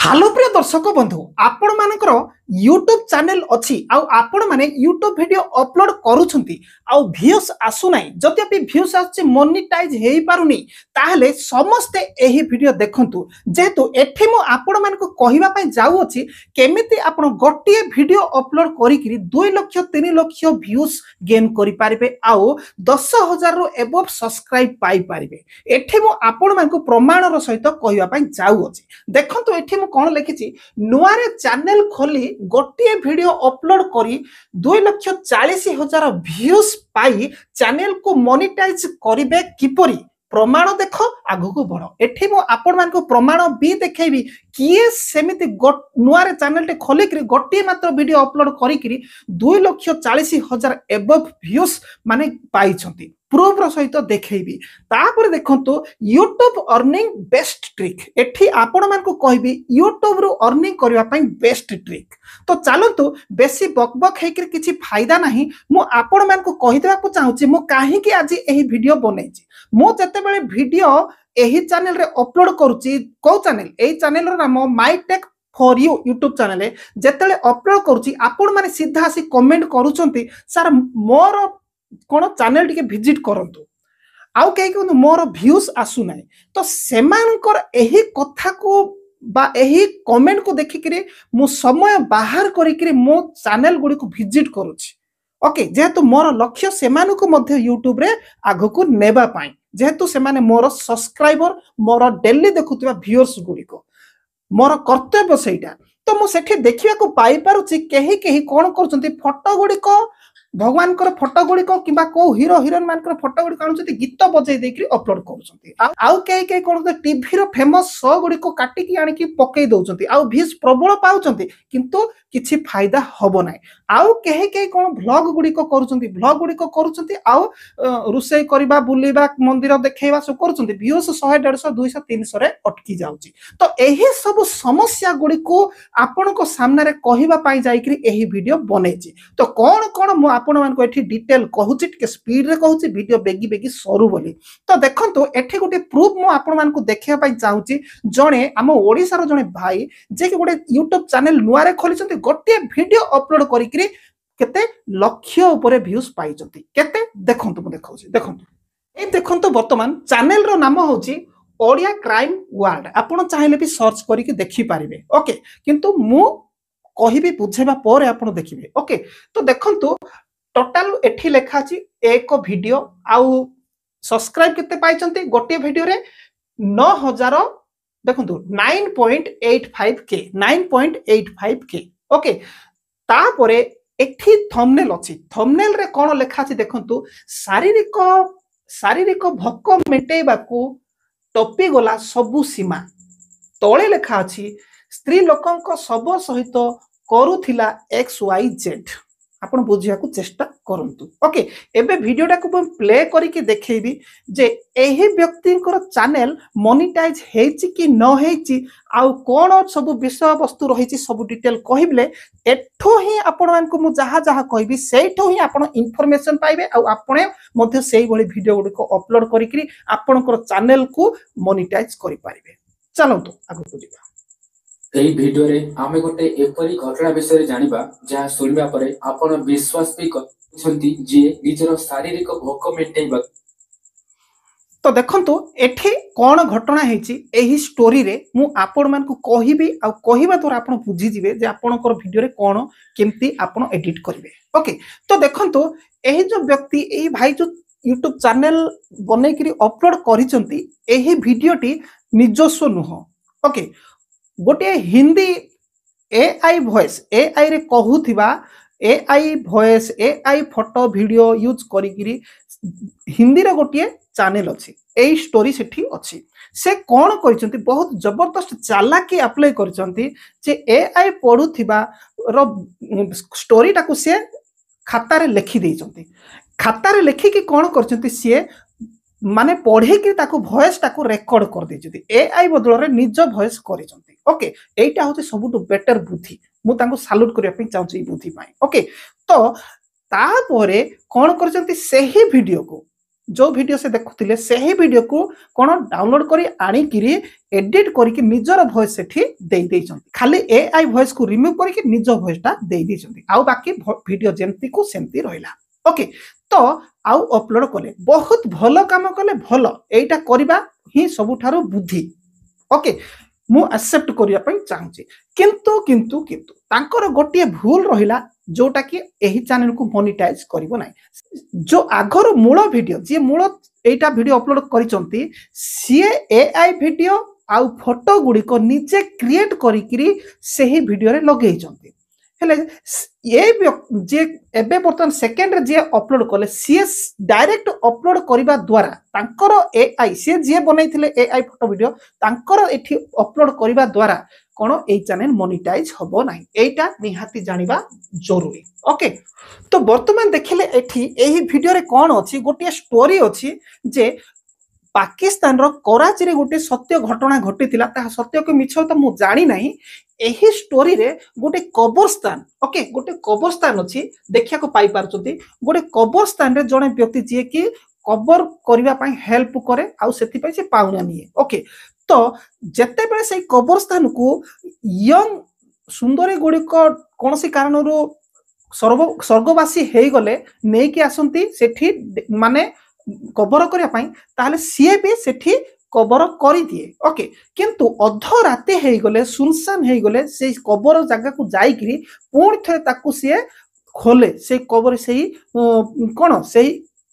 hello प्रिय दर्शक बंधु आपण मानकर यूट्यूब चैनल अच्छी आपण माने यूट्यूब वीडियो अपलोड करूछंती आउ व्यूज आसु नाही जदि व्यूज आछे मोनेटाइज हेई पारुनी ताहले समस्ते एही वीडियो देखंतु जेतु एठी मो आपण मानको कहिबा पय जाउ अछि केमिति आपण गोटिए वीडियो अपलोड करिकरी 2 लाख 3 लाख व्यूज गेन करि पारिबे आउ 10,000 रो एबव सब्सक्राइब पाई पारिबे एठी मो आपण मानको प्रमाणर सहित कहिबा पय जाउ अछि देखंतु एठी मो कोन लिखिछि नुआरे चैनल खोली गोटे वीडियो अपलोड करी 2,40,000 व्यूज पाई चैनल को मोनेटाइज करिबे किपरि प्रमाण देख आगु को बढ़ एठी मो आपण मान को प्रमाण भी देखेबी किए सेमिति नुआरे चैनल टे खोली करी गोटे मात्र वीडियो अपलोड करी करी 2,40,000 एबव व्यूज माने पाई छंती प्रूफ रो सहित देखेबी तापर देखंतु यूट्यूब अर्निंग बेस्ट ट्रिक एठी आपण मान को कहबी यूट्यूब रो अर्निंग करबा पई बेस्ट ट्रिक तो चलंतु बेसी बकबक हेकि किछि फायदा नाही मु आपण मान को कहि देबा को चाहूची मु काहे कि आज एही वीडियो बनेछि मु जते बेले वीडियो एही चैनल रे अपलोड करूची को चैनल एही चैनल रो नाम my tech for you YouTube channel जते अपलोड करूची आपण माने सीधा सी कमेंट करूचंती सर मोर कोन चैनल टिके विजिट करंतु आउ कहि कि मोर व्यूज आसु नाही तो सेमानकर एही कथा को बा एही कमेंट को देखि कि मु समय बाहर करि कि मो चैनल गुडी को विजिट करूची ओके जेहेतु मोर लक्ष्य सेमानु को मध्य यूट्यूब रे आगु को नेबा पाई जेहेतु सेमाने मोर सब्सक्राइबर मोर डेली देखुतबा व्यूअर्स गुडी को मोर कर्तव्य सेटा तो मु सेठी देखिया को पाई पारुची केही केही कोन करचंती फोटो गुडी को भगवान कर फोटो गुडी को किबा को हीरो हिरोइन मान कर फोटो गुडी काणुचंती गीत बजै देकरी अपलोड करूचंती आउ केही कोन टीवी रो फेमस शो गुडी को काटी की आनी की पकई दोचंती आउ व्यूज प्रबल पाउचंती किंतु किछि फायदा हबो नाही आउ केही कोन व्लॉग गुडी को करूचंती व्लॉग गुडी को करूचंती आउ रुसई करबा बुलीबा मंदिर देखैबा सो करूचंती व्यूज 100 150 200 300 रे अटकी जाउची तो एही सब समस्या गुडी को आपण को सामने रे कहिबा पाई जाई कि एही वीडियो बनेची तो कोन कोन मु आपण मान को एठी डिटेल कहूची के स्पीड रे कहूची वीडियो बेगी बेगी सरू बोली तो देखंतु एठी गोटे प्रूफ मु आपण मान को देखिया पाई चाहूची जणे हम ओडिसा रो जणे भाई जे कि गोटे YouTube चैनल नुआरे खोलिचंती गोटे वीडियो अपलोड करी कि केते लक्ष्य ऊपर व्यूज पाई जंती केते देखंतु मु देखाउची देखंतु ए देखंतु वर्तमान चैनल रो नाम होची ओडिया क्राइम वर्ल्ड आपण चाहिले भी सर्च करी कि देखि पारिबे ओके किंतु मु कहिबी बुझेबा पर आपण देखिबे ओके तो देखंतु टोटल एठी लेखा छी एक वीडियो आउ सब्सक्राइब केते पाइचंती गोटे वीडियो रे 9,000 देखंतु 9.85 के 9.85 के ओके तापरे एठी थंबनेल अछि थंबनेल रे कोन लेखा छी देखंतु शारीरिक भोक मेटेबाकू टपी गला सबु सीमा तळे लेखा अछि स्त्री लोकंक सब सहित करूथिला XYZ आपण बुझिया को चेष्टा करंतु ओके एबे वीडियोटा को प्ले करी के देखेबी जे एही व्यक्तिकर चैनल मोनेटाइज हेछि कि न हेछि आउ कोन सब विषय वस्तु रहिछि सब डिटेल कहिबले एठो ही आपण मान को मु जहा जहा कहबी सेठो ही आपण इंफॉर्मेशन पाइबे आउ आपण मध्ये सेही भली वीडियो गुडी को अपलोड करी कि आपणकर चैनल को मोनेटाइज करि पारिबे चलंतु आगु बुझिबा एही वीडियो रे आमे गोटे एपरी घटना विषय रे जानिबा जहा सुनिबा परे आपण विश्वास भी करछंती जे निजर शारीरिक भोक मेटेबा तो देखंतु एठी कोन घटना हेछि एही स्टोरी रे मु आपण मान को कहिबी आ कहिबा तोर आपण बुझी जिवे जे आपणकर वीडियो रे कोन केमती आपण एडिट करिवे ओके तो देखंतु एही जो व्यक्ति एही भाई जो YouTube चैनल बनै करी अपलोड करिसंती एही वीडियोटी निजस्व नुह ओके गोटे हिंदी AI वॉइस AI रे कहूथिबा AI voice AI photo video use करी करी हिंदी रे गोटे चैनल अछि एई स्टोरी सेठी अछि से कोन करिसंती बहुत जबरदस्त चालाकी अप्लाई करिसंती जे AI पढुथिबा रो स्टोरी टाकू से खाता रे लिखि देइसंती खाता रे लिखि कि कोन करसंती से माने पढ़े कि ताको वॉइस टाको रेकॉर्ड कर देइछथि AI बदल रे निज वॉइस करिसंती ओके एटा होते सबुटु बेटर बुद्धि मु ताको सैल्यूट करिया पे चाहूची बुद्धि पाई ओके तो ता परे कोन करसंती सेही वीडियो को जो वीडियो से देखुथिले सही वीडियो को कोन डाउनलोड करी आनिकिरी एडिट करिक निजर वॉइस सेठी देई देइछंती खाली एआई वॉइस को रिमूव करिक निज वॉइस टा देई देइछंती आउ बाकी वीडियो जेमती को सेमती रहिला ओके तो आउ अपलोड कले बहुत भलो काम कले भलो एटा करबा ही सबुठारो बुद्धि ओके मु एक्सेप्ट करिया पई चाहूची किंतु किंतु किंतु तांकर गोटिए भूल रहिला जोटा कि एही चैनल को मोनेटाइज करिवो नै जो आगर मूल वीडियो जे मूल एटा वीडियो अपलोड करिसंती सीए एआई वीडियो आउ फोटो गुडी को निजे क्रिएट करिकरी सेही वीडियो रे लगेइचंती हेले ये जे एबे बर्तन सेकेंड रे जे अपलोड कले सी डायरेक्ट अपलोड करिबा द्वारा तांकर एआई से जे बनैथिले एआई फोटो वीडियो तांकर एठी अपलोड करिबा द्वारा कोन ए चैनल मोनेटाइज होबो नै एटा निहाती जानिबा जरूरी ओके तो वर्तमान देखिले एठी एही वीडियो रे कोन अछि गोटे स्टोरी अछि जे पाकिस्तान रो कराची रे गोटे सत्य घटना घटितिला ता सत्य को मिछ तो मु जानि नाही एही स्टोरी रे गोटे कब्रस्तान ओके गोटे कब्रस्तान अछि देखिया को पाई पारचोती गोटे कब्रस्तान रे जणे व्यक्ति जे कि कबर करिवा पई हेल्प करे आ सेति पई से पाउना निए ओके तो जते बेले से कब्रस्तान को यंग सुंदरी गुडी को कोनसी कारण रो स्वर्गवासी हेई गले नै कि आसंती सेठी माने कबर करिया पई ताले सीए भी सेठी कबर करी दिए ओके किंतु अध राते हेई गले सुनसान हेई गले से कबर जगह को जाई करी पूर्ण थे ताकू से खोले से कबर से कोन से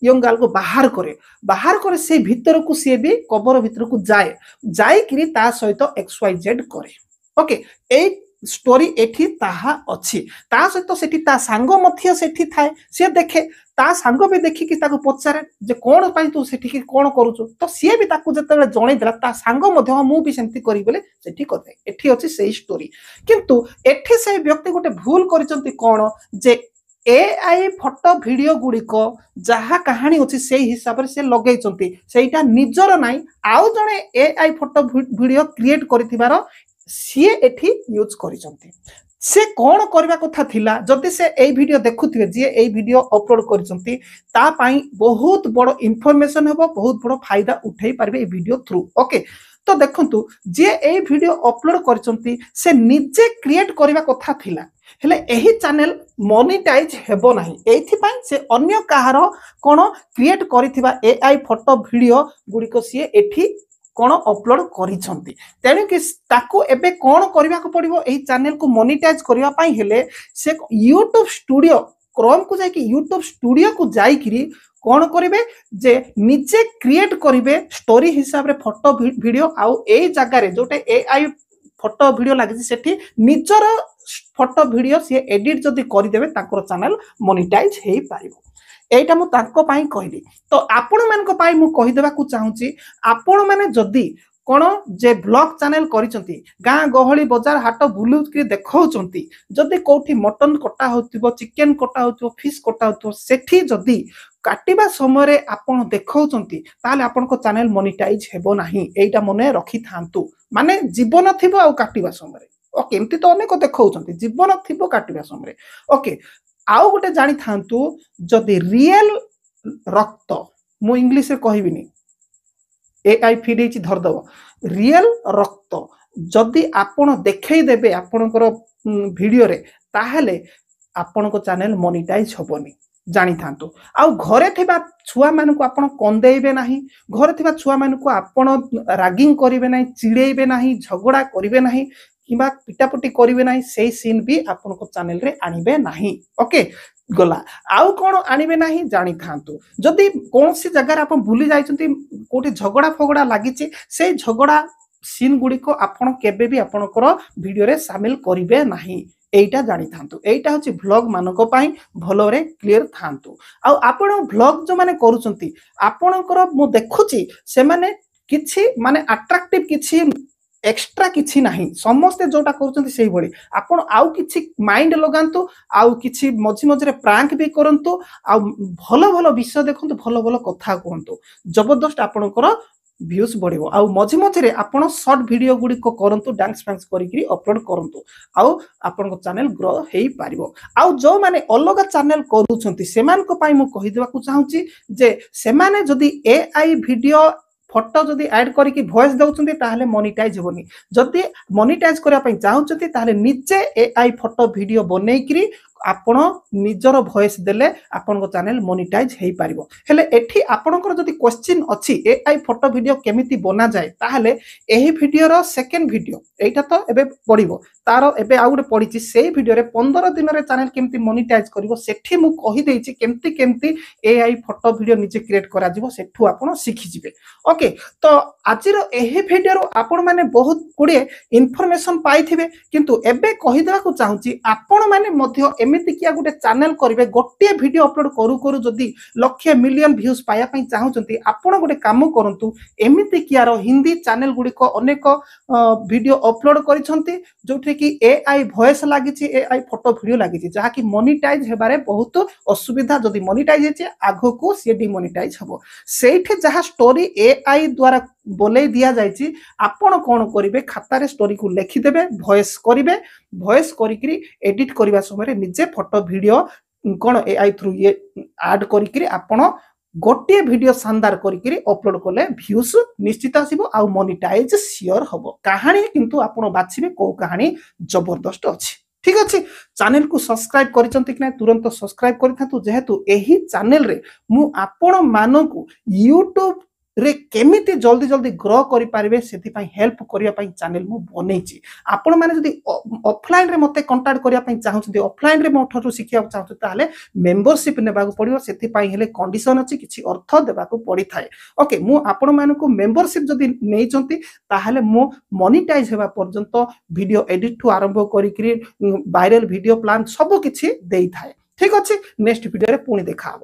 यंग गाल को बाहर करे से भीतर को से भी कबर भीतर को जाए करी ता सहित XYZ करे ओके ए स्टोरी एठी ताहा अछि ता सहित सेठी ता सांग मथिय सेठी थाए से देखे ता सांग भी देखि कि ताको पचारे जे कोन पई तू सेठी कि कोन करूछु तो से भी ताको जते जणे देला ता सांग मध्य मु भी सेंती करी बोले सेठी करते एठी अछि सेही स्टोरी किंतु एठी से व्यक्ति गोटे भूल करिसंती कोन जे एआई फोटो वीडियो गुडी को जहा कहानी अछि से हिसाब रे से लगैचंती सेटा निजर नाही आउ जणे एआई फोटो वीडियो क्रिएट करिथिबार सी एठी यूज करिसंती से कोन करबा कथा थिला जदि से ए वीडियो देखुथिबे जे ए वीडियो अपलोड करिसंती ता पई बहुत बड़ इंफॉर्मेशन हेबो बहुत बड़ फायदा उठै पारबे ए वीडियो थ्रू ओके तो देखंतु जे ए वीडियो अपलोड करिसंती से निजे क्रिएट करबा कथा थिला हेले एही चैनल मोनेटाइज हेबो नाही एथि पई से अन्य काहार कोन क्रिएट करिथिबा एआई फोटो वीडियो गुडी को सी एठी कोन अपलोड करिसंती तेनु कि ताको एबे कोन करबा को पड़िबो एही चैनल को मोनेटाइज करिवा पई हेले से YouTube स्टूडियो क्रोम को जाय कि YouTube स्टूडियो को जाय करी कोन करिवे जे निजे क्रिएट करिवे स्टोरी हिसाब रे फोटो वीडियो आउ ए जगह रे जोटे एआई फोटो वीडियो लागि सेठी निजर फोटो वीडियो से एडिट जदी करि देबे ताकर चैनल मोनेटाइज हेई पारिबो एटा मु ताको पाई कहली तो आपण मान को पाई मु कहि देबा को चाहूची आपण माने जदी कोन जे ब्लॉग चैनल करिसंती गां गहली बाजार हाट बुलु के देखौचंती जदी कोठी मटन कटा होतिबो चिकन कटा होतिबो फिश कटा होतिबो सेठी जदी काटिबा समय रे आपण देखौचंती ताले आपण को चैनल मोनेटाइज हेबो नाही एटा मने रखि थांतु माने जीवन थिबो आ काटिबा समय रे ओके एमती तो अनेक देखौचंती जीवन थिबो काटिबा समय रे ओके आउ गोटे जानी थांतु जदि रियल रक्त मु इंग्लिश रे कहबिनी एआई फीड धर दब रियल रक्त जदि आपण देखै देबे आपणकर वीडियो रे ताहेले आपण को चैनल मोनेटाइज होबनी जानी थांतु आउ घरे थिबा छुआ मान को आपण कंदेइबे नाही घरे थिबा छुआ मान को आपण रागिंग करिवे नाही चिड़ेइबे नाही झगड़ा करिवे नाही किबा पिटापटी करिवे नाही सेही सीन भी आपण को चैनल रे आनिबे नाही ओके गला आउ कोन आनिबे नाही जानी थांतु जदि कोनसी जगह आपण भूली जाइचंती कोठी झगड़ा फगड़ा लागिची से झगड़ा सीन गुडी को आपण केबे भी आपणकर वीडियो रे शामिल करिवे नाही एटा जानी थांतु एटा होची व्लॉग मानको पाई भलो रे क्लियर थांतु आ आपण व्लॉग जो माने करूचंती आपणकर मु देखुची से माने किछि माने अट्रैक्टिव किछि एक्स्ट्रा किछि नाही समस्त जोटा करूचंती सेही बडी आपण आउ किछि माइंड लगांतु आउ किछि मझी मझी रे प्रैंक भी करंतु आ भलो भलो विषय देखंतु भलो भलो कथा कहंतु जबरदस्त आपणकर व्यूज बढ़िबो आउ मझे मझे आपण शॉर्ट वीडियो गुडी को करंतु डांस फैंस करिकरी अपलोड करंतु आउ आपण को चैनल ग्रो हेई पारिबो आउ जो माने अलग चैनल करूछंती सेमान को पई मु कहि देबा को चाहूची जे सेमाने जदी एआई वीडियो फोटो जदि ऐड करके वॉइस दउछंती ताहले मोनेटाइज होनी जदि मोनेटाइज करिया पई चाहूछंती ताहले निजे एआई फोटो वीडियो बनेइकरी आपण निजर वॉइस देले आपण को चैनल मोनेटाइज हेई पारिबो हेले एठी आपणकर जदि क्वेश्चन अछि एआई फोटो वीडियो केमिति बना जाय ताहले एही वीडियो रो सेकंड वीडियो एटा तो एबे पडिबो तारो एबे आ गुटे पडिछि सेही वीडियो रे 15 दिन रे चैनल केमिति मोनेटाइज करिवो सेठी मु कहि देइछि केमिति एआई फोटो वीडियो निजे क्रिएट करा जिवो सेठु आपण सिखि जिवे ओके तो आजिर एही वीडियो रो आपण माने बहुत गुडे इन्फॉर्मेशन पाइथिबे किंतु एबे कहि देबा को चाहूछि आपण माने मध्य एमिति किया गुटे चैनल करिवे गोटे वीडियो अपलोड करू करू जदी लाख मिलियन व्यूज पाया पई चाहउचंती आपण गुटे काम करंतु एमिति किया रो हिंदी चैनल गुडी को अनेक वीडियो अपलोड करिसंती जोठी कि एआई वॉइस लागिछि एआई फोटो वीडियो लागिछि जहा कि मोनेटाइज हेबारे बहुत असुविधा जदी मोनेटाइज हेछि आगो को से डिमोनेटाइज हबो सेठी जहा स्टोरी एआई द्वारा बोले दिया जाइछि आपण कोन करिवे खाता रे स्टोरी को लिखि देबे वॉइस करिवे वॉइस करिकरी एडिट करबा समय निजे फोटो वीडियो कोन एआई थ्रू ये ऐड करिकरी आपण गोटे वीडियो शानदार करिकरी अपलोड कले व्यूज निश्चित आसीबो आ मोनेटाइज सियोर हबो कहानी किंतु आपण बाछिबे को कहानी जबरदस्त अछि ठीक अछि चैनल को सब्सक्राइब करिसंती कि नै तुरंत सब्सक्राइब करिथातु जेहेतु एही चैनल रे मु आपण मानकु YouTube रे केमिति जल्दी जल्दी ग्रो करि पारिबे सेति पई हेल्प करिया पई चैनल मु बनेछि आपण माने जदी ऑफलाइन रे मते कांटेक्ट करिया पई चाहउछथि ऑफलाइन रे मोठरो सिखिया चाहउछथि ताले मेंबरशिप नेबा को पड़ियो सेति पई हेले कंडीशन अछि किछि अर्थ देबा को पड़ी थाए ओके मु आपण मानको मेंबरशिप जदी नेइचंती ताले मु मोनेटाइज हेबा पर्यंत वीडियो एडिट टू आरंभ करिकरी वायरल वीडियो प्लान सब किछि देई थाए ठीक अछि नेक्स्ट वीडियो रे पुणी देखा